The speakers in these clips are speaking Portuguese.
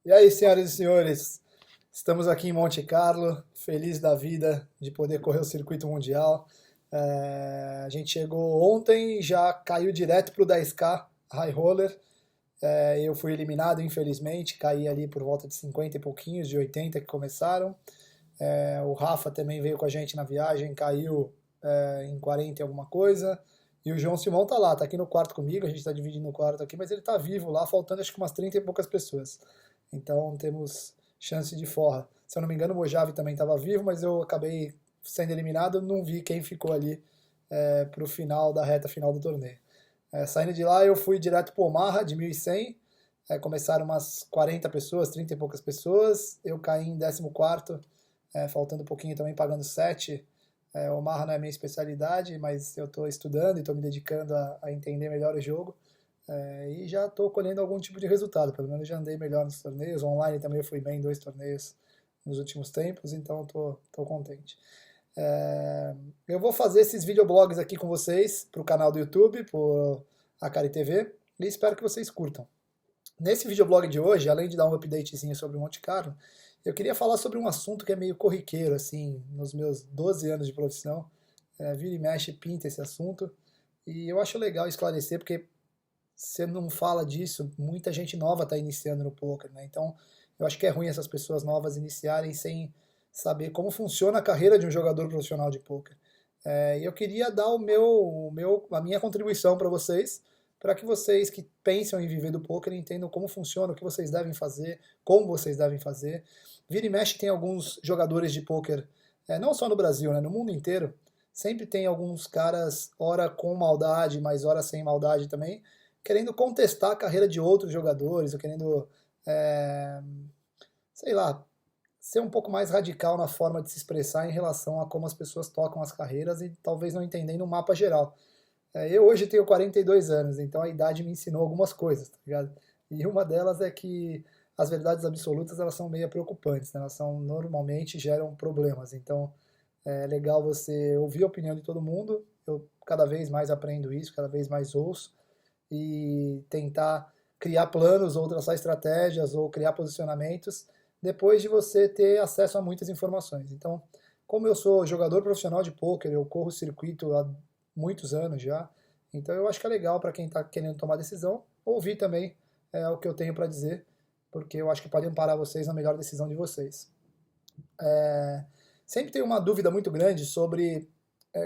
E aí, senhoras e senhores, estamos aqui em Monte Carlo, feliz da vida de poder correr o circuito mundial. A gente chegou ontem e já caiu direto para o 10K High Roller. Eu fui eliminado, infelizmente, caí ali por volta de 50 e pouquinhos, de 80 que começaram. O Rafa também veio com a gente na viagem, caiu em 40 e alguma coisa. E o João Simão tá lá, tá aqui no quarto comigo, a gente tá dividindo o quarto aqui, mas ele tá vivo lá, faltando acho que umas 30 e poucas pessoas. Então temos chance de forra. Se eu não me engano, o Mojave também estava vivo, mas eu acabei sendo eliminado, não vi quem ficou ali pro final da reta final do torneio. Saindo de lá, eu fui direto pro Omaha, de 1.100. Começaram umas 40 pessoas, 30 e poucas pessoas. Eu caí em 14º, faltando um pouquinho também, pagando 7. Omaha não é minha especialidade, mas eu estou estudando e estou me dedicando a entender melhor o jogo. E já estou colhendo algum tipo de resultado, pelo menos já andei melhor nos torneios, online também eu fui bem em 2 torneios nos últimos tempos, então estou contente. Eu vou fazer esses videoblogs aqui com vocês para o canal do YouTube, por Akari TV, e espero que vocês curtam. Nesse videoblog de hoje, além de dar um updatezinho sobre o Monte Carlo, eu queria falar sobre um assunto que é meio corriqueiro, assim, nos meus 12 anos de profissão. Vira e mexe, pinta esse assunto, e eu acho legal esclarecer, porque você não fala disso, muita gente nova está iniciando no poker, né? Então, eu acho que é ruim essas pessoas novas iniciarem sem saber como funciona a carreira de um jogador profissional de poker. E eu queria dar a minha contribuição para que vocês que pensam em viver do poker entendam como funciona, o que vocês devem fazer, como vocês devem fazer. Vira e mexe tem alguns jogadores de poker, não só no Brasil, né? No mundo inteiro, sempre tem alguns caras, ora com maldade, mas ora sem maldade também, querendo contestar a carreira de outros jogadores, ou querendo, é, sei lá, ser um pouco mais radical na forma de se expressar em relação a como as pessoas tocam as carreiras e talvez não entendendo o mapa geral. Eu hoje tenho 42 anos, então a idade me ensinou algumas coisas, tá ligado? E uma delas é que as verdades absolutas elas são meio preocupantes, né? Elas normalmente geram problemas. Então é legal você ouvir a opinião de todo mundo. Eu cada vez mais aprendo isso, cada vez mais ouço e tentar criar planos ou traçar estratégias ou criar posicionamentos depois de você ter acesso a muitas informações. Então, como eu sou jogador profissional de pôquer, eu corro o circuito há muitos anos já, então eu acho que é legal para quem está querendo tomar decisão ouvir também o que eu tenho para dizer, porque eu acho que pode amparar vocês na melhor decisão de vocês. Sempre tem uma dúvida muito grande sobre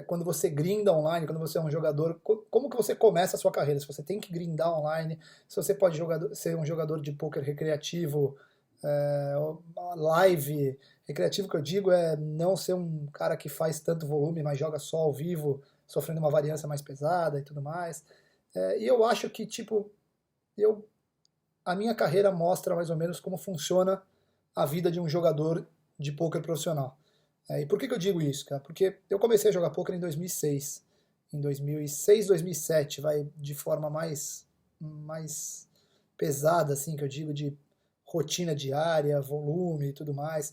quando você grinda online, quando você é um jogador, como que você começa a sua carreira? Se você tem que grindar online, se você pode ser um jogador de poker recreativo, é, live, recreativo que eu digo é não ser um cara que faz tanto volume, mas joga só ao vivo, sofrendo uma variância mais pesada e tudo mais. E eu acho que, tipo, eu, a minha carreira mostra mais ou menos como funciona a vida de um jogador de poker profissional. E por que eu digo isso, cara? Porque eu comecei a jogar poker em 2006. Em 2006, 2007, vai de forma mais pesada, assim, que eu digo, de rotina diária, volume e tudo mais.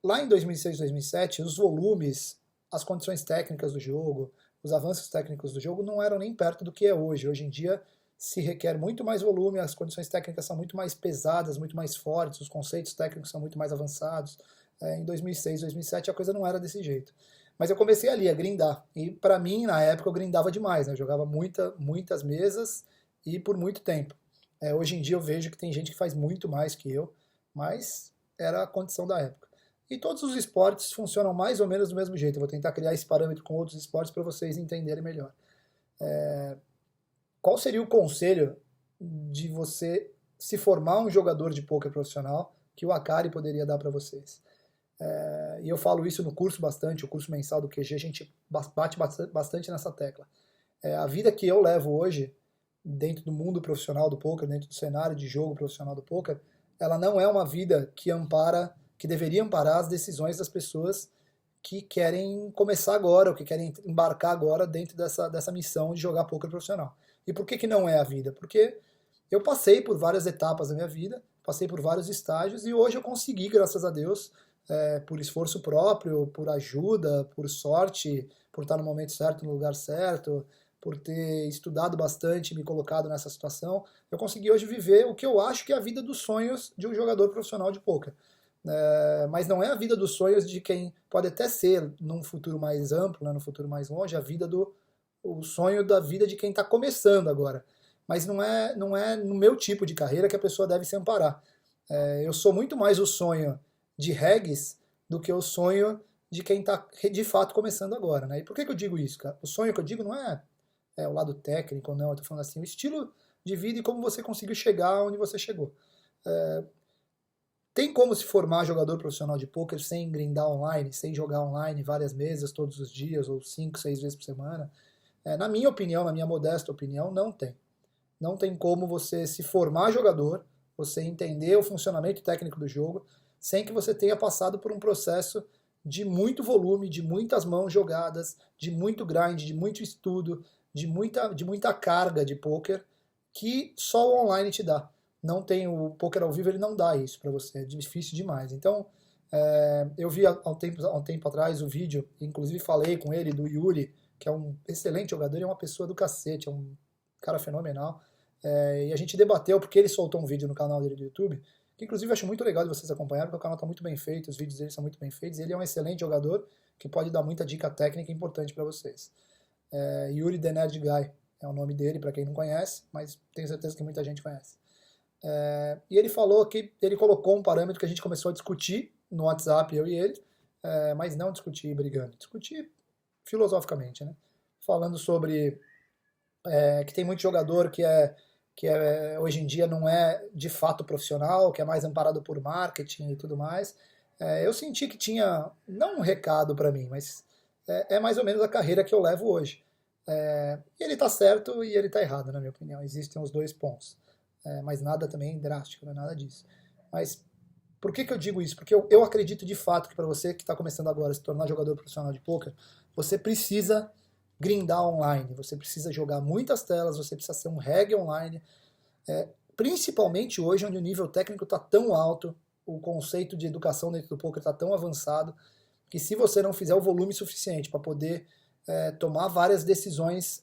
Lá em 2006, 2007, os volumes, as condições técnicas do jogo, os avanços técnicos do jogo não eram nem perto do que é hoje. Hoje em dia se requer muito mais volume, as condições técnicas são muito mais pesadas, muito mais fortes, os conceitos técnicos são muito mais avançados. Em 2006, 2007 a coisa não era desse jeito. Mas eu comecei ali a grindar. E para mim, na época, eu grindava demais. Né? Eu jogava muitas mesas e por muito tempo. Hoje em dia eu vejo que tem gente que faz muito mais que eu, mas era a condição da época. E todos os esportes funcionam mais ou menos do mesmo jeito. Eu vou tentar criar esse parâmetro com outros esportes para vocês entenderem melhor. Qual seria o conselho de você se formar um jogador de poker profissional que o Akari poderia dar para vocês? E eu falo isso no curso bastante, o curso mensal do QG, a gente bate bastante nessa tecla. A vida que eu levo hoje, dentro do mundo profissional do poker, dentro do cenário de jogo profissional do poker, ela não é uma vida que deveria amparar as decisões das pessoas que querem começar agora, ou que querem embarcar agora dentro dessa missão de jogar poker profissional. E por que não é a vida? Porque eu passei por várias etapas da minha vida, passei por vários estágios, e hoje eu consegui, graças a Deus, por esforço próprio, por ajuda, por sorte, por estar no momento certo, no lugar certo, por ter estudado bastante, me colocado nessa situação, eu consegui hoje viver o que eu acho que é a vida dos sonhos de um jogador profissional de pôquer. Mas não é a vida dos sonhos de quem pode até ser, num futuro mais amplo, né, num futuro mais longe, o sonho da vida de quem está começando agora. Mas não é no meu tipo de carreira que a pessoa deve se amparar. Eu sou muito mais o sonho de regs do que o sonho de quem está de fato começando agora. Né? E por que eu digo isso, cara? O sonho que eu digo não é o lado técnico, não, eu estou falando assim, o estilo de vida e como você conseguiu chegar onde você chegou. Tem como se formar jogador profissional de pôquer sem grindar online, sem jogar online várias mesas todos os dias, ou 5, 6 vezes por semana? Na minha opinião, na minha modesta opinião, não tem. Não tem como você se formar jogador, você entender o funcionamento técnico do jogo, sem que você tenha passado por um processo de muito volume, de muitas mãos jogadas, de muito grind, de muito estudo, de muita carga de pôquer, que só o online te dá. Não tem o pôquer ao vivo, ele não dá isso para você, é difícil demais. Então, eu vi há um tempo atrás o vídeo, inclusive falei com ele, do Yuri, que é um excelente jogador e é uma pessoa do cacete, é um cara fenomenal. E a gente debateu, porque ele soltou um vídeo no canal dele do YouTube, que inclusive eu acho muito legal de vocês acompanharem, porque o canal está muito bem feito, os vídeos dele são muito bem feitos, e ele é um excelente jogador que pode dar muita dica técnica importante para vocês. Yuri The Nerd Guy é o nome dele, para quem não conhece, mas tenho certeza que muita gente conhece. E ele falou que ele colocou um parâmetro que a gente começou a discutir no WhatsApp, eu e ele, mas não discutir brigando, discutir filosoficamente, né? Falando sobre que tem muito jogador que hoje em dia não é de fato profissional, que é mais amparado por marketing e tudo mais. Eu senti que tinha, não um recado para mim, mas é mais ou menos a carreira que eu levo hoje. E ele está certo e ele está errado, na minha opinião. Existem os dois pontos. Mas nada também drástico, não é nada disso. Mas por que eu digo isso? Porque eu acredito de fato que para você que está começando agora a se tornar jogador profissional de pôquer, você precisa grindar online, você precisa jogar muitas telas, você precisa ser um reg online, principalmente hoje onde o nível técnico está tão alto, o conceito de educação dentro do poker está tão avançado, que se você não fizer o volume suficiente para poder tomar várias decisões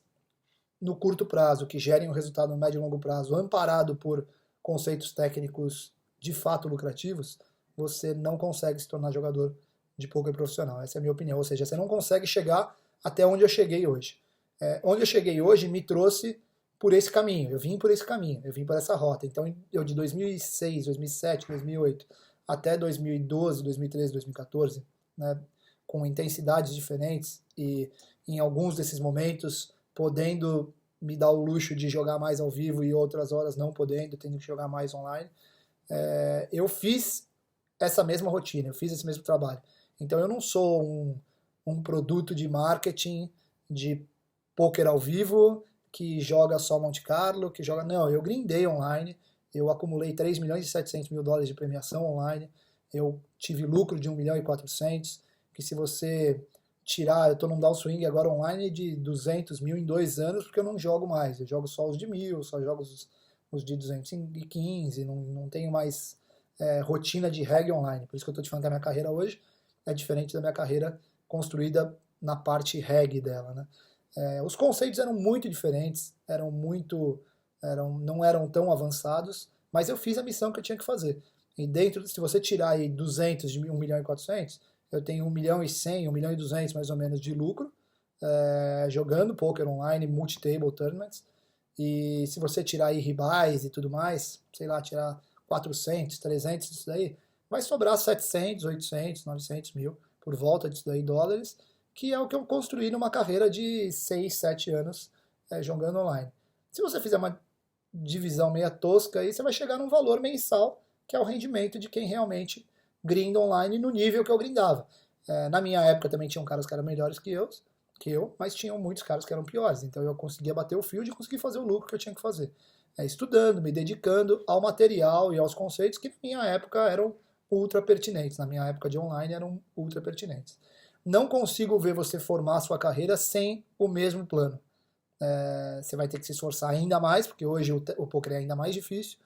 no curto prazo, que gerem um resultado no médio e longo prazo, amparado por conceitos técnicos de fato lucrativos, você não consegue se tornar jogador de poker profissional. Essa é a minha opinião. Ou seja, você não consegue chegar até onde eu cheguei hoje. Onde eu cheguei hoje me trouxe por esse caminho. Eu vim por esse caminho, eu vim por essa rota. Então, eu de 2006, 2007, 2008 até 2012, 2013, 2014, né, com intensidades diferentes e em alguns desses momentos podendo me dar o luxo de jogar mais ao vivo e outras horas não podendo, tendo que jogar mais online, eu fiz essa mesma rotina, eu fiz esse mesmo trabalho. Então eu não sou um produto de marketing de poker ao vivo que joga só Monte Carlo, que joga... Não, eu grindei online, eu acumulei 3 milhões e 700 mil dólares de premiação online, eu tive lucro de 1 milhão e 400, que se você tirar, eu estou num downswing agora online de 200 mil em 2 anos, porque eu não jogo mais, eu jogo só os de 1.000, só jogo os de 215, não tenho mais rotina de reg online, por isso que eu estou te falando que a minha carreira hoje é diferente da minha carreira construída na parte reg dela, né? Os conceitos eram muito diferentes, não eram tão avançados, mas eu fiz a missão que eu tinha que fazer. E dentro, se você tirar aí 200 de 1 milhão e 400, eu tenho 1 milhão e 100, 1 milhão e 200 mais ou menos de lucro, jogando poker online, multi-table tournaments. E se você tirar aí ribais e tudo mais, sei lá, tirar 400, 300 disso daí, vai sobrar 700, 800, 900 mil por volta disso daí dólares, que é o que eu construí numa carreira de 6, 7 anos jogando online. Se você fizer uma divisão meia tosca aí, você vai chegar num valor mensal, que é o rendimento de quem realmente grinda online no nível que eu grindava. Na minha época também tinham caras que eram melhores que eu, mas tinham muitos caras que eram piores. Então eu conseguia bater o field e conseguir fazer o lucro que eu tinha que fazer. Estudando, me dedicando ao material e aos conceitos que na minha época eram ultra pertinentes. Na minha época de online eram ultra pertinentes. Não consigo ver você formar a sua carreira sem o mesmo plano. Você vai ter que se esforçar ainda mais, porque hoje o poker é ainda mais difícil.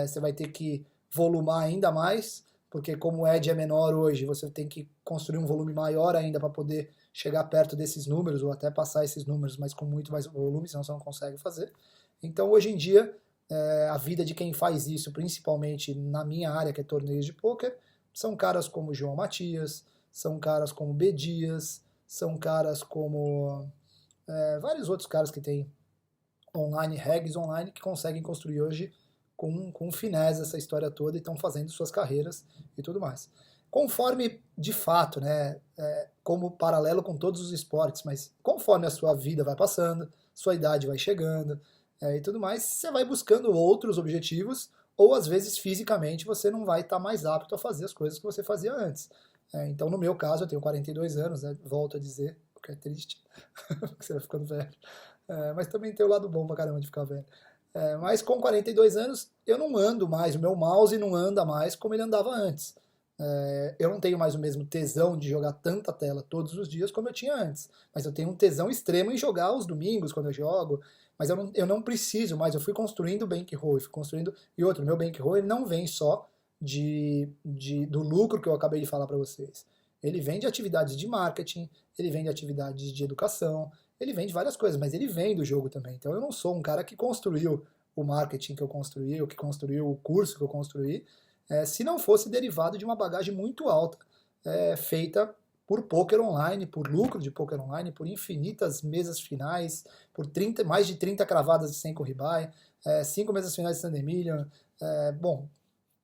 Você vai ter que volumar ainda mais, porque como o edge é menor hoje, você tem que construir um volume maior ainda para poder chegar perto desses números, ou até passar esses números, mas com muito mais volume, senão você não consegue fazer. Então, hoje em dia, a vida de quem faz isso, principalmente na minha área, que é torneios de pôquer, são caras como João Matias, são caras como B. Dias, são caras como vários outros caras que têm online, regs online, que conseguem construir hoje com finesse essa história toda e estão fazendo suas carreiras e tudo mais. Conforme, de fato, né, como paralelo com todos os esportes, mas conforme a sua vida vai passando, sua idade vai chegando e tudo mais, você vai buscando outros objetivos, ou às vezes fisicamente você não vai estar mais apto a fazer as coisas que você fazia antes. Então, no meu caso, eu tenho 42 anos, né, volto a dizer, o que é triste, porque você vai ficando velho. Mas também tem o lado bom pra caramba de ficar velho. Mas com 42 anos, eu não ando mais, o meu mouse não anda mais como ele andava antes. Eu não tenho mais o mesmo tesão de jogar tanta tela todos os dias como eu tinha antes. Mas eu tenho um tesão extremo em jogar os domingos quando eu jogo. Mas eu não preciso mais, eu fui construindo o bankroll, fui construindo... E outro, meu bankroll ele não vem só do lucro que eu acabei de falar para vocês. Ele vem de atividades de marketing, ele vem de atividades de educação, ele vem de várias coisas, mas ele vem do jogo também. Então eu não sou um cara que construiu o marketing que eu construí, ou que construiu o curso que eu construí, se não fosse derivado de uma bagagem muito alta, feita por poker online, por lucro de poker online, por infinitas mesas finais, por mais de 30 cravadas de 100 com ribai, 5 mesas finais de Sunday Million. Bom,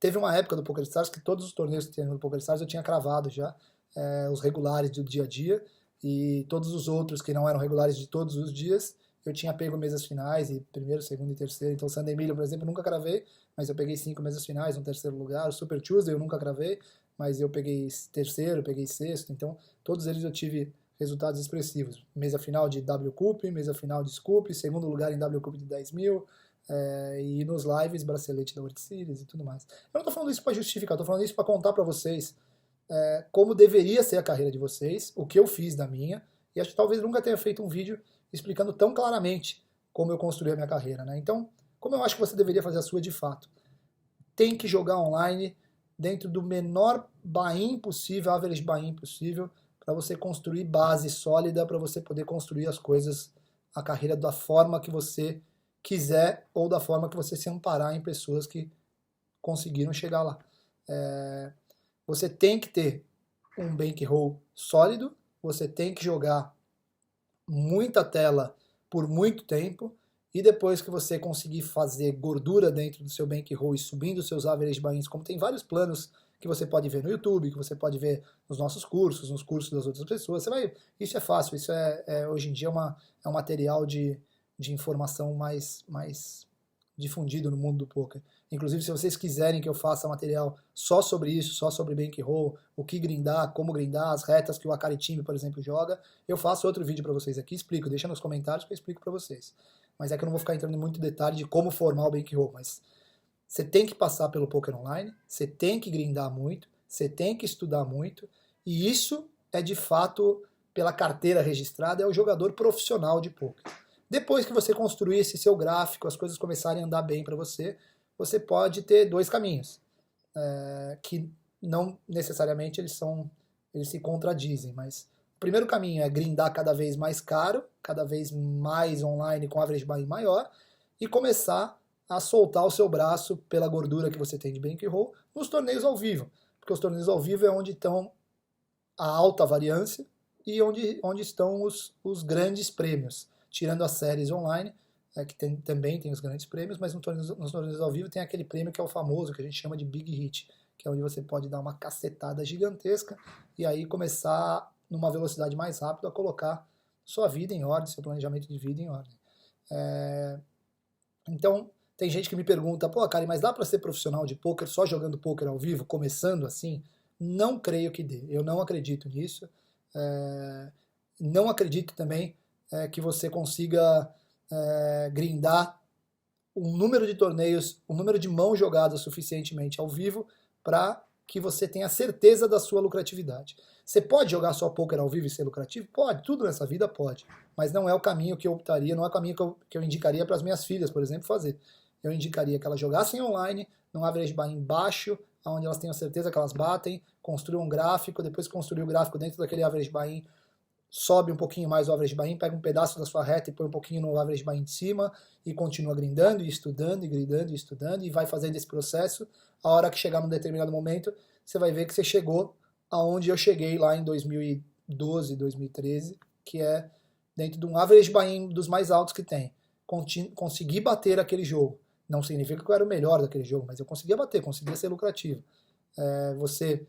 teve uma época do PokerStars que todos os torneios que tinha no PokerStars eu tinha cravado já, os regulares do dia a dia, e todos os outros que não eram regulares de todos os dias, eu tinha pego mesas finais, e primeiro, segundo e terceiro. Então, Sunday Million, por exemplo, eu nunca cravei, mas eu peguei 5 mesas finais no terceiro lugar. O Super Tuesday eu nunca cravei, mas eu peguei terceiro, peguei sexto. Então, todos eles eu tive resultados expressivos. Mesa final de W Cup, mesa final de Scoop, segundo lugar em W Cup de 10 mil, e nos lives, bracelete da World Series e tudo mais. Eu não tô falando isso para justificar, eu tô falando isso para contar para vocês como deveria ser a carreira de vocês, o que eu fiz da minha, e acho que talvez nunca tenha feito um vídeo explicando tão claramente como eu construí a minha carreira, né? Então, como eu acho que você deveria fazer a sua de fato? Tem que jogar online dentro do menor buy-in possível, average buy-in possível, para você construir base sólida, para você poder construir as coisas, a carreira da forma que você quiser, ou da forma que você se amparar em pessoas que conseguiram chegar lá. Você tem que ter um bankroll sólido, você tem que jogar muita tela por muito tempo, e depois que você conseguir fazer gordura dentro do seu bankroll e subindo os seus average buy-ins, como tem vários planos que você pode ver no YouTube, que você pode ver nos nossos cursos, nos cursos das outras pessoas, isso é fácil, isso hoje em dia é um material de informação mais difundido no mundo do poker. Inclusive, se vocês quiserem que eu faça material só sobre isso, só sobre bankroll, o que grindar, como grindar, as retas que o Akari Time, por exemplo, joga, eu faço outro vídeo para vocês aqui, explico, deixa nos comentários que eu explico para vocês. Mas é que eu não vou ficar entrando em muito detalhe de como formar o bankroll, mas você tem que passar pelo poker online, você tem que grindar muito, você tem que estudar muito, e isso é de fato, pela carteira registrada, é o jogador profissional de poker. Depois que você construir esse seu gráfico, as coisas começarem a andar bem para você, você pode ter dois caminhos, que não necessariamente eles se contradizem, mas o primeiro caminho é grindar cada vez mais caro, cada vez mais online com average buy maior, e começar a soltar o seu braço pela gordura que você tem de bankroll nos torneios ao vivo, porque os torneios ao vivo é onde estão a alta variância e onde estão os grandes prêmios, tirando as séries online, que também tem os grandes prêmios, mas nos torneios ao vivo tem aquele prêmio que é o famoso, que a gente chama de Big Hit, que é onde você pode dar uma cacetada gigantesca e aí começar, numa velocidade mais rápida, a colocar sua vida em ordem, seu planejamento de vida em ordem. Então, tem gente que me pergunta, pô, Kari, mas dá para ser profissional de poker só jogando poker ao vivo, começando assim? Não creio que dê, eu não acredito nisso. Não acredito também que você consiga grindar um número de torneios, um número de mãos jogadas suficientemente ao vivo para que você tenha certeza da sua lucratividade. Você pode jogar só poker ao vivo e ser lucrativo? Pode, tudo nessa vida pode, mas não é o caminho que eu optaria, não é o caminho que eu indicaria para as minhas filhas, por exemplo, fazer. Eu indicaria que elas jogassem online, num average buy baixo, onde elas tenham certeza que elas batem, construam um gráfico, depois que construir o gráfico dentro daquele average buy-in, sobe um pouquinho mais o average buy-in, pega um pedaço da sua reta e põe um pouquinho no average buy-in de cima e continua grindando e estudando e grindando e estudando e vai fazendo esse processo. A hora que chegar num determinado momento, você vai ver que você chegou aonde eu cheguei lá em 2012, 2013, que é dentro de um average buy-in dos mais altos que tem. Consegui bater aquele jogo. Não significa que eu era o melhor daquele jogo, mas eu conseguia bater, conseguia ser lucrativo. Você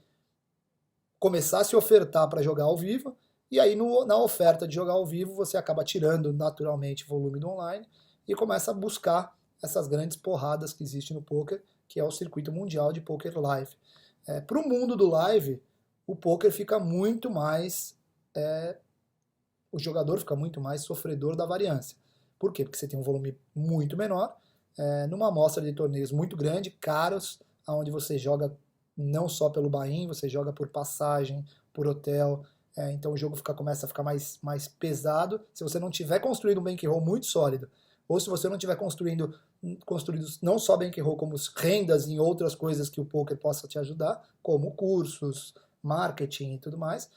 começar a se ofertar para jogar ao vivo, e aí na oferta de jogar ao vivo você acaba tirando naturalmente volume do online e começa a buscar essas grandes porradas que existem no poker, que é o circuito mundial de poker live. Para o mundo do live, o poker fica muito mais... o jogador fica muito mais sofredor da variância. Por quê? Porque você tem um volume muito menor, numa amostra de torneios muito grande, caros, onde você joga não só pelo buy-in, você joga por passagem, por hotel, então o jogo começa a ficar mais pesado. Se você não tiver construído um bankroll muito sólido, ou se você não tiver construído não só bankroll, como rendas em outras coisas que o poker possa te ajudar, como cursos, marketing e tudo mais,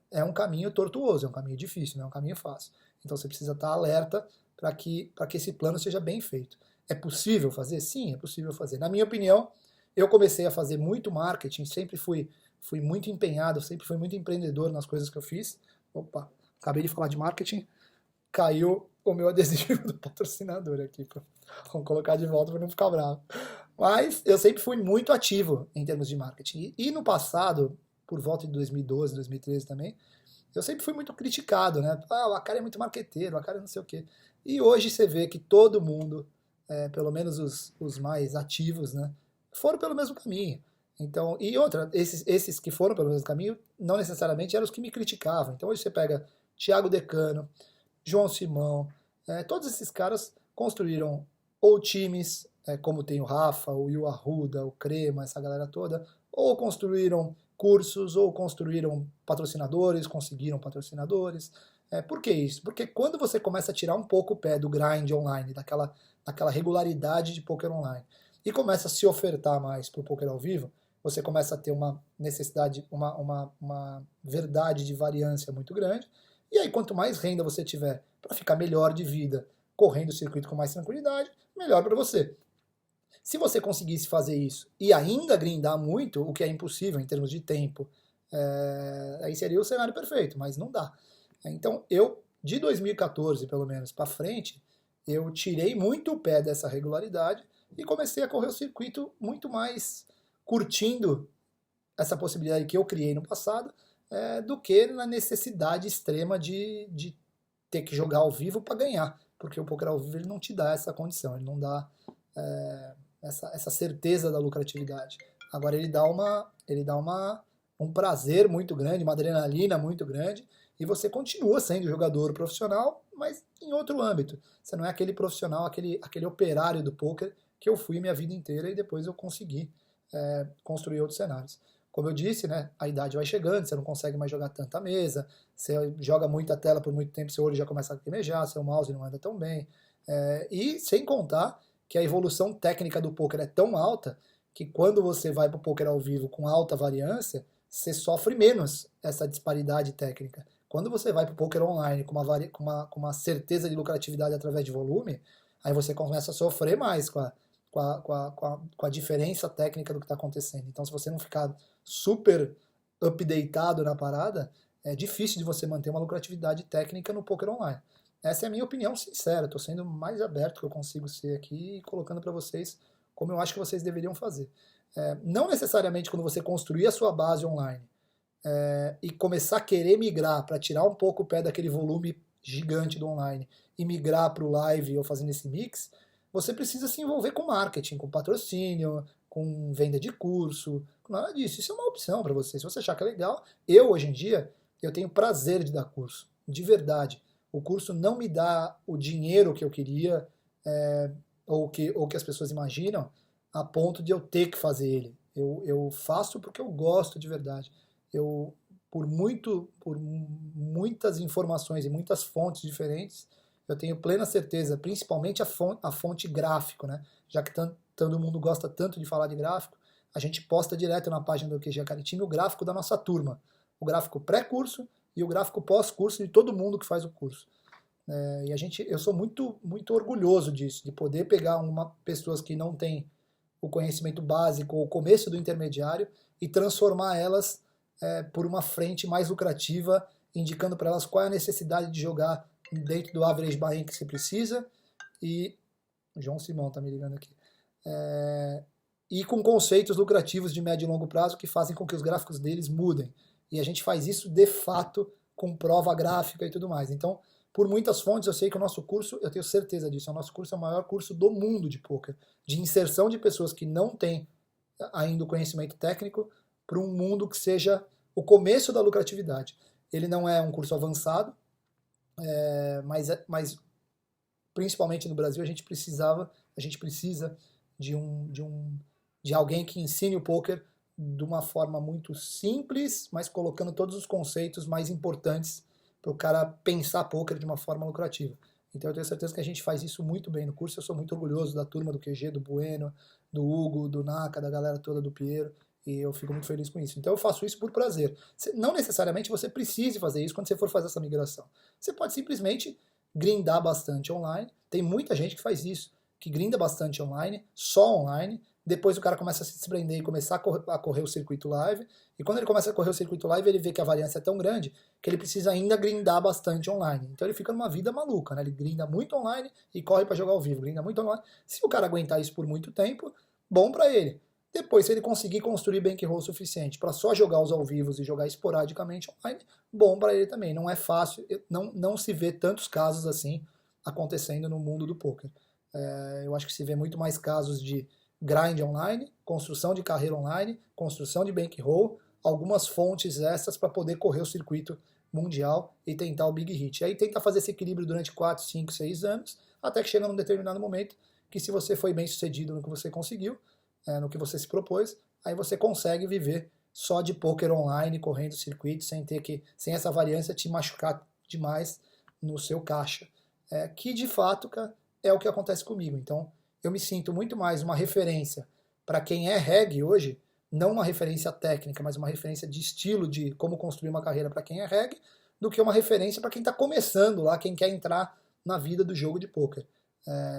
é um caminho tortuoso, é um caminho difícil, não é um caminho fácil. Então você precisa estar alerta para que esse plano seja bem feito. É possível fazer? Sim, é possível fazer. Na minha opinião, eu comecei a fazer muito marketing, sempre fui muito empenhado, sempre fui muito empreendedor nas coisas que eu fiz. Opa, acabei de falar de marketing, caiu o meu adesivo do patrocinador aqui. Vamos colocar de volta para não ficar bravo. Mas eu sempre fui muito ativo em termos de marketing. E no passado, por volta de 2012, 2013 também, eu sempre fui muito criticado, né? O Akari é muito marqueteiro, o Akari não sei o quê. E hoje você vê que todo mundo, pelo menos os mais ativos, né, foram pelo mesmo caminho. Então, e outra, esses que foram pelo mesmo caminho, não necessariamente eram os que me criticavam. Então hoje você pega Thiago Decano, João Simão, todos esses caras construíram ou times, como tem o Rafa, o Will Arruda, o Crema, essa galera toda, ou construíram cursos, ou construíram patrocinadores, conseguiram patrocinadores. Por que isso? Porque quando você começa a tirar um pouco o pé do grind online, daquela regularidade de poker online, e começa a se ofertar mais para o poker ao vivo, você começa a ter uma necessidade, uma verdade de variância muito grande, e aí quanto mais renda você tiver para ficar melhor de vida, correndo o circuito com mais tranquilidade, melhor para você. Se você conseguisse fazer isso e ainda grindar muito, o que é impossível em termos de tempo, aí seria o cenário perfeito, mas não dá. Então eu, de 2014 pelo menos para frente, eu tirei muito o pé dessa regularidade e comecei a correr o circuito muito mais curtindo essa possibilidade que eu criei no passado, do que na necessidade extrema de ter que jogar ao vivo para ganhar, porque o poker ao vivo ele não te dá essa condição, ele não dá essa certeza da lucratividade. Agora ele dá um prazer muito grande, uma adrenalina muito grande, e você continua sendo jogador profissional, mas em outro âmbito. Você não é aquele profissional, aquele operário do poker que eu fui minha vida inteira e depois eu consegui construir outros cenários. Como eu disse, né, a idade vai chegando, você não consegue mais jogar tanta mesa, você joga muita tela por muito tempo, seu olho já começa a lacrimejar, seu mouse não anda tão bem. E sem contar que a evolução técnica do poker é tão alta que quando você vai para o poker ao vivo com alta variância, você sofre menos essa disparidade técnica. Quando você vai para o poker online com uma certeza de lucratividade através de volume, aí você começa a sofrer mais com a diferença técnica do que está acontecendo. Então, se você não ficar super updateado na parada, é difícil de você manter uma lucratividade técnica no poker online. Essa é a minha opinião sincera, estou sendo o mais aberto que eu consigo ser aqui e colocando para vocês como eu acho que vocês deveriam fazer. Não necessariamente quando você construir a sua base online e começar a querer migrar para tirar um pouco o pé daquele volume gigante do online e migrar para o live ou fazendo esse mix, você precisa se envolver com marketing, com patrocínio, com venda de curso, nada disso. Isso é uma opção para você. Se você achar que é legal, hoje em dia, eu tenho prazer de dar curso, de verdade. O curso não me dá o dinheiro que eu queria, ou que as pessoas imaginam, a ponto de eu ter que fazer ele. Eu faço porque eu gosto de verdade. Por muitas informações e muitas fontes diferentes, eu tenho plena certeza, principalmente a fonte gráfico, né? Já que todo mundo gosta tanto de falar de gráfico, a gente posta direto na página do QG Academy o gráfico da nossa turma, o gráfico pré-curso e o gráfico pós-curso de todo mundo que faz o curso. E eu sou muito, muito orgulhoso disso, de poder pegar pessoas que não têm o conhecimento básico ou o começo do intermediário e transformar elas por uma frente mais lucrativa, indicando para elas qual é a necessidade de jogar dentro do average buy-in que se precisa. E o João Simão está me ligando aqui. E com conceitos lucrativos de médio e longo prazo que fazem com que os gráficos deles mudem. E a gente faz isso de fato com prova gráfica e tudo mais. Então, por muitas fontes, eu sei que o nosso curso, eu tenho certeza disso, o nosso curso é o maior curso do mundo de poker, de inserção de pessoas que não têm ainda o conhecimento técnico para um mundo que seja o começo da lucratividade. Ele não é um curso avançado, mas principalmente no Brasil a gente precisa de alguém que ensine o poker de uma forma muito simples, mas colocando todos os conceitos mais importantes para o cara pensar poker de uma forma lucrativa. Então eu tenho certeza que a gente faz isso muito bem no curso. Eu sou muito orgulhoso da turma do QG, do Bueno, do Hugo, do Naka, da galera toda do Piero, e eu fico muito feliz com isso. Então eu faço isso por prazer. Não necessariamente você precise fazer isso quando você for fazer essa migração. Você pode simplesmente grindar bastante online. Tem muita gente que faz isso, que grinda bastante online, só online. Depois o cara começa a se desprender e começar a correr o circuito live. E quando ele começa a correr o circuito live, ele vê que a variância é tão grande que ele precisa ainda grindar bastante online. Então ele fica numa vida maluca, né? Ele grinda muito online e corre para jogar ao vivo. Grinda muito online. Se o cara aguentar isso por muito tempo, bom para ele. Depois, se ele conseguir construir bankroll suficiente para só jogar os ao vivos e jogar esporadicamente online, bom para ele também. Não é fácil, não se vê tantos casos assim acontecendo no mundo do poker. Eu acho que se vê muito mais casos de grind online, construção de carreira online, construção de bankroll, algumas fontes essas para poder correr o circuito mundial e tentar o big hit. E aí tenta fazer esse equilíbrio durante 4, 5, 6 anos, até que chega num determinado momento que se você foi bem sucedido no que você conseguiu, no que você se propôs, aí você consegue viver só de poker online, correndo o circuito, sem essa variância te machucar demais no seu caixa. Que de fato, cara, é o que acontece comigo. Então, eu me sinto muito mais uma referência para quem é reg hoje, não uma referência técnica, mas uma referência de estilo de como construir uma carreira para quem é reg, do que uma referência para quem está começando lá, quem quer entrar na vida do jogo de pôquer,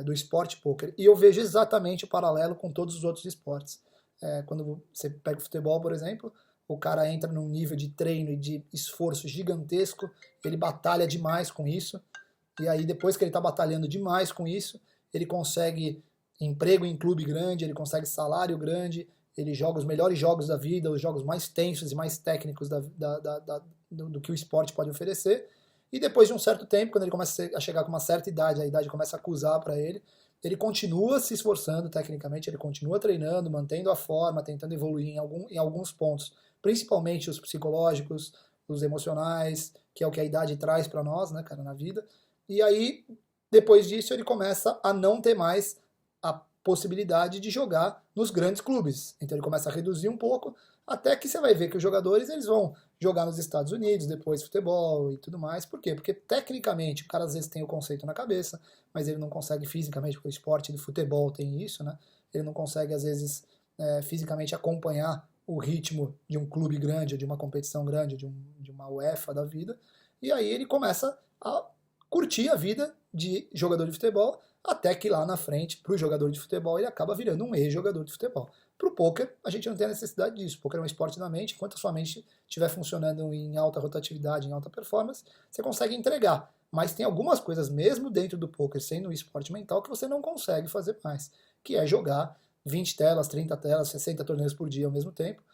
do esporte pôquer. E eu vejo exatamente o paralelo com todos os outros esportes. Quando você pega o futebol, por exemplo, o cara entra num nível de treino e de esforço gigantesco, ele batalha demais com isso, e aí depois que ele está batalhando demais com isso, ele consegue emprego em clube grande, ele consegue salário grande, ele joga os melhores jogos da vida, os jogos mais tensos e mais técnicos do que o esporte pode oferecer. E depois de um certo tempo, quando ele começa a chegar com uma certa idade, a idade começa a acusar para ele continua se esforçando tecnicamente, ele continua treinando, mantendo a forma, tentando evoluir em alguns pontos, principalmente os psicológicos, os emocionais, que é o que a idade traz para nós, né, cara, na vida. E aí, depois disso, ele começa a não ter mais a possibilidade de jogar nos grandes clubes. Então ele começa a reduzir um pouco, até que você vai ver que os jogadores eles vão jogar nos Estados Unidos, depois futebol e tudo mais. Por quê? Porque tecnicamente o cara às vezes tem o conceito na cabeça, mas ele não consegue fisicamente, porque o esporte de futebol tem isso, né? Ele não consegue às vezes fisicamente acompanhar o ritmo de um clube grande, ou de uma competição grande, de uma UEFA da vida. E aí ele começa a curtir a vida de jogador de futebol, até que lá na frente, para o jogador de futebol, ele acaba virando um ex-jogador de futebol. Para o poker, a gente não tem a necessidade disso. O poker é um esporte da mente. Enquanto a sua mente estiver funcionando em alta rotatividade, em alta performance, você consegue entregar. Mas tem algumas coisas, mesmo dentro do poker, sendo um esporte mental, que você não consegue fazer mais, que é jogar 20 telas, 30 telas, 60 torneios por dia ao mesmo tempo,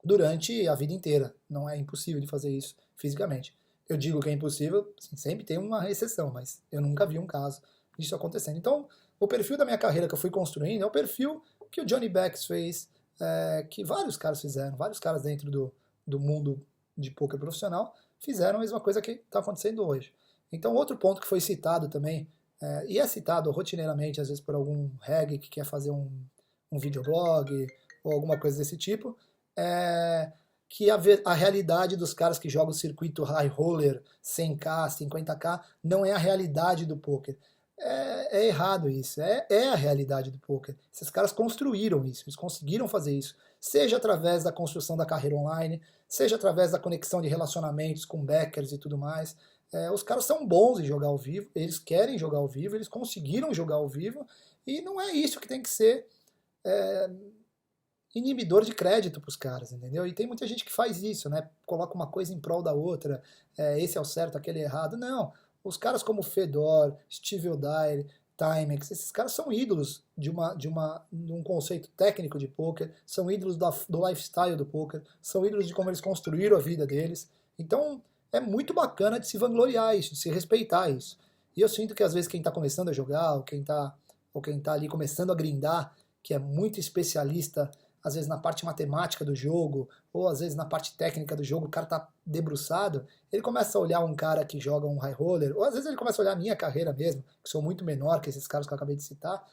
durante a vida inteira. Não é impossível de fazer isso fisicamente. Eu digo que é impossível, assim, sempre tem uma exceção, mas eu nunca vi um caso disso acontecendo. Então, o perfil da minha carreira que eu fui construindo é o perfil que o Johnny Bex fez, que vários caras fizeram, vários caras dentro do mundo de poker profissional fizeram a mesma coisa que está acontecendo hoje. Então, outro ponto que foi citado também, e é citado rotineiramente, às vezes por algum reg que quer fazer um videoblog ou alguma coisa desse tipo, que a realidade dos caras que jogam o circuito high roller 100k, 50k, não é a realidade do poker. é errado isso, é a realidade do poker. Esses caras construíram isso, eles conseguiram fazer isso, seja através da construção da carreira online, seja através da conexão de relacionamentos com backers e tudo mais. Os caras são bons em jogar ao vivo, eles querem jogar ao vivo, eles conseguiram jogar ao vivo, e não é isso que tem que ser inibidor de crédito para os caras, entendeu? E tem muita gente que faz isso, né? Coloca uma coisa em prol da outra, esse é o certo, aquele é errado. Não, os caras como Fedor, Steve O'Donnell, Timex, esses caras são ídolos de um conceito técnico de poker, são ídolos do lifestyle do poker, são ídolos de como eles construíram a vida deles. Então é muito bacana de se vangloriar isso, de se respeitar isso. E eu sinto que às vezes quem está começando a jogar, ou quem tá ali começando a grindar, que é muito especialista às vezes na parte matemática do jogo, ou às vezes na parte técnica do jogo, o cara tá debruçado, ele começa a olhar um cara que joga um high roller, ou às vezes ele começa a olhar a minha carreira mesmo, que sou muito menor que esses caras que eu acabei de citar,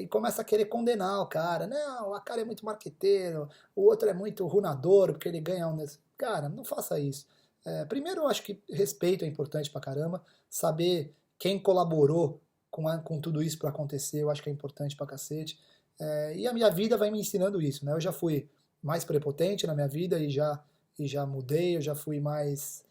e começa a querer condenar o cara. Não, o cara é muito marqueteiro, o outro é muito runador, porque ele ganha um... Cara, não faça isso. Primeiro, eu acho que respeito é importante pra caramba, saber quem colaborou com tudo isso para acontecer, eu acho que é importante pra cacete. E a minha vida vai me ensinando isso, né? Eu já fui mais prepotente na minha vida e já mudei, eu já fui mais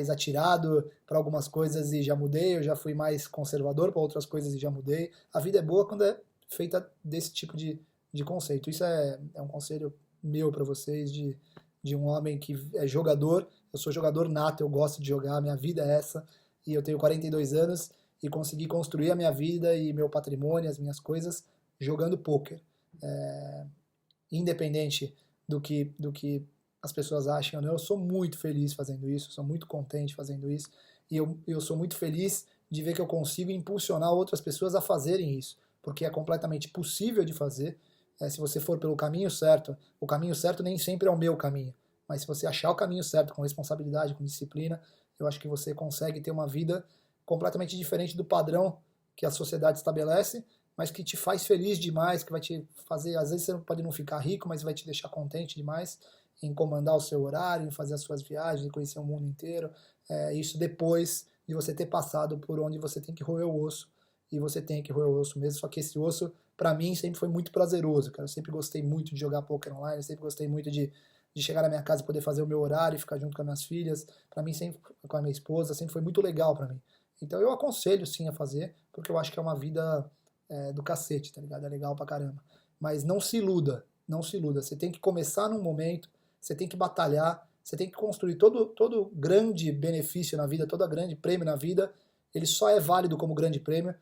atirado para algumas coisas e já mudei, eu já fui mais conservador para outras coisas e já mudei. A vida é boa quando é feita desse tipo de conceito. Isso é um conselho meu para vocês, de um homem que é jogador. Eu sou jogador nato, eu gosto de jogar, minha vida é essa, e eu tenho 42 anos e consegui construir a minha vida e meu patrimônio, as minhas coisas, jogando pôquer. Independente do que as pessoas acham ou não, eu sou muito feliz fazendo isso, sou muito contente fazendo isso, e eu sou muito feliz de ver que eu consigo impulsionar outras pessoas a fazerem isso, porque é completamente possível de fazer, se você for pelo caminho certo. O caminho certo nem sempre é o meu caminho, mas se você achar o caminho certo, com responsabilidade, com disciplina, eu acho que você consegue ter uma vida completamente diferente do padrão que a sociedade estabelece, mas que te faz feliz demais, que vai te fazer, às vezes você pode não ficar rico, mas vai te deixar contente demais em comandar o seu horário, em fazer as suas viagens, em conhecer o mundo inteiro. Isso depois de você ter passado por onde você tem que roer o osso, e você tem que roer o osso mesmo, só que esse osso, para mim, sempre foi muito prazeroso, cara. Eu sempre gostei muito de jogar poker online, eu sempre gostei muito de chegar na minha casa e poder fazer o meu horário, ficar junto com as minhas filhas, para mim sempre, com a minha esposa, sempre foi muito legal para mim. Então eu aconselho sim a fazer, porque eu acho que é uma vida do cacete, tá ligado? É legal pra caramba. Mas não se iluda, não se iluda. Você tem que começar num momento, você tem que batalhar, você tem que construir todo grande benefício na vida, todo grande prêmio na vida, ele só é válido como grande prêmio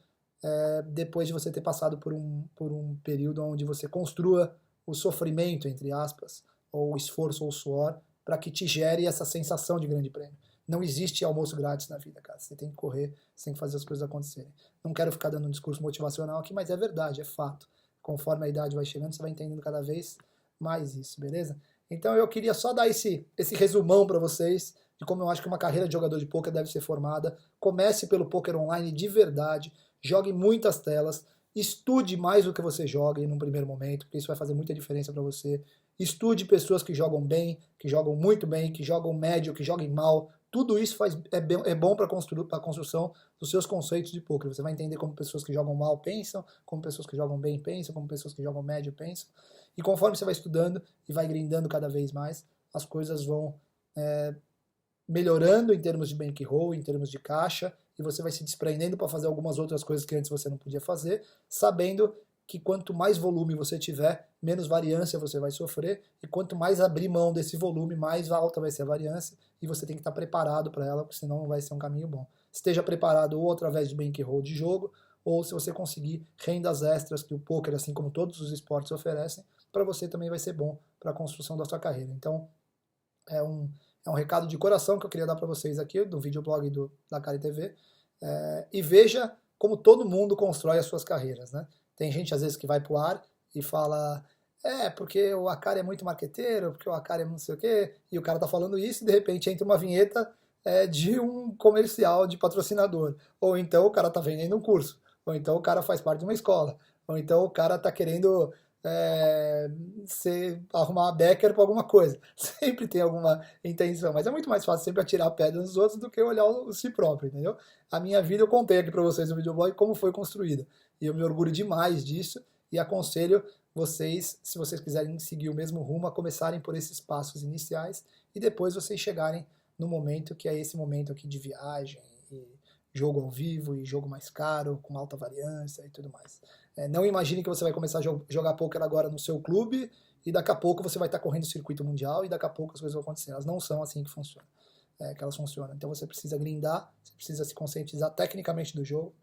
depois de você ter passado por um período onde você construa o sofrimento, entre aspas, ou o esforço ou o suor, para que te gere essa sensação de grande prêmio. Não existe almoço grátis na vida, cara. Você tem que correr, você tem que fazer as coisas acontecerem. Não quero ficar dando um discurso motivacional aqui, mas é verdade, é fato. Conforme a idade vai chegando, você vai entendendo cada vez mais isso, beleza? Então eu queria só dar esse resumão para vocês de como eu acho que uma carreira de jogador de poker deve ser formada. Comece pelo poker online de verdade, jogue muitas telas, estude mais do que você joga em um primeiro momento, porque isso vai fazer muita diferença para você. Estude pessoas que jogam bem, que jogam muito bem, que jogam médio, que jogam mal. Tudo isso é bom para a construção dos seus conceitos de poker. Você vai entender como pessoas que jogam mal pensam, como pessoas que jogam bem pensam, como pessoas que jogam médio pensam. E conforme você vai estudando e vai grindando cada vez mais, as coisas vão melhorando em termos de bankroll, em termos de caixa, e você vai se desprendendo para fazer algumas outras coisas que antes você não podia fazer, sabendo que quanto mais volume você tiver, menos variância você vai sofrer, e quanto mais abrir mão desse volume, mais alta vai ser a variância, e você tem que estar preparado para ela, porque senão não vai ser um caminho bom. Esteja preparado ou através de bankroll de jogo, ou se você conseguir rendas extras que o poker, assim como todos os esportes oferecem, para você também vai ser bom para a construção da sua carreira. Então, é um recado de coração que eu queria dar para vocês aqui, do videoblog da Cari TV, e veja como todo mundo constrói as suas carreiras, né? Tem gente, às vezes, que vai pro ar e fala, porque o Akari é muito marqueteiro, porque o Akari é não sei o quê, e o cara tá falando isso e, de repente, entra uma vinheta de um comercial de patrocinador. Ou então o cara tá vendendo um curso, ou então o cara faz parte de uma escola, ou então o cara tá querendo você arrumar uma Becker para alguma coisa. Sempre tem alguma intenção, mas é muito mais fácil sempre atirar pedra nos outros do que olhar o si próprio, entendeu? A minha vida eu contei aqui para vocês no videoblog como foi construída. E eu me orgulho demais disso e aconselho vocês, se vocês quiserem seguir o mesmo rumo, a começarem por esses passos iniciais e depois vocês chegarem no momento que é esse momento aqui de viagem, e jogo ao vivo e jogo mais caro, com alta variância e tudo mais. Não imagine que você vai começar a jogar poker agora no seu clube e daqui a pouco você vai estar correndo o circuito mundial e daqui a pouco as coisas vão acontecer. Elas não são assim que funcionam. Que elas funcionam. Então você precisa grindar, você precisa se conscientizar tecnicamente do jogo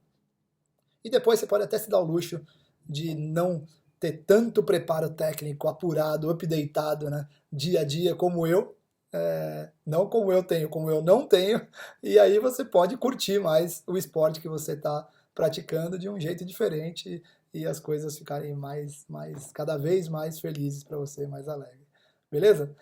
e depois você pode até se dar o luxo de não ter tanto preparo técnico apurado, updateado, né, dia a dia como eu, não como eu tenho, como eu não tenho, e aí você pode curtir mais o esporte que você está praticando de um jeito diferente e as coisas ficarem cada vez mais felizes para você, mais alegre. Beleza?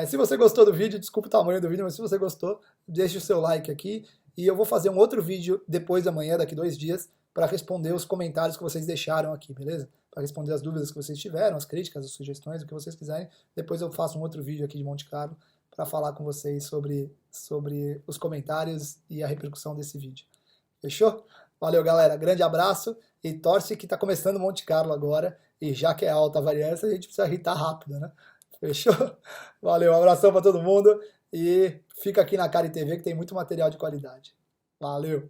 Se você gostou do vídeo, desculpa o tamanho do vídeo, mas se você gostou, deixe o seu like aqui e eu vou fazer um outro vídeo depois da manhã, daqui 2 dias, para responder os comentários que vocês deixaram aqui, beleza? Para responder as dúvidas que vocês tiveram, as críticas, as sugestões, o que vocês quiserem. Depois eu faço um outro vídeo aqui de Monte Carlo para falar com vocês sobre os comentários e a repercussão desse vídeo. Fechou? Valeu, galera. Grande abraço e torce que está começando Monte Carlo agora e já que é alta variância, a gente precisa irritar rápido, né? Fechou? Valeu, um abração para todo mundo e fica aqui na Cari TV que tem muito material de qualidade. Valeu!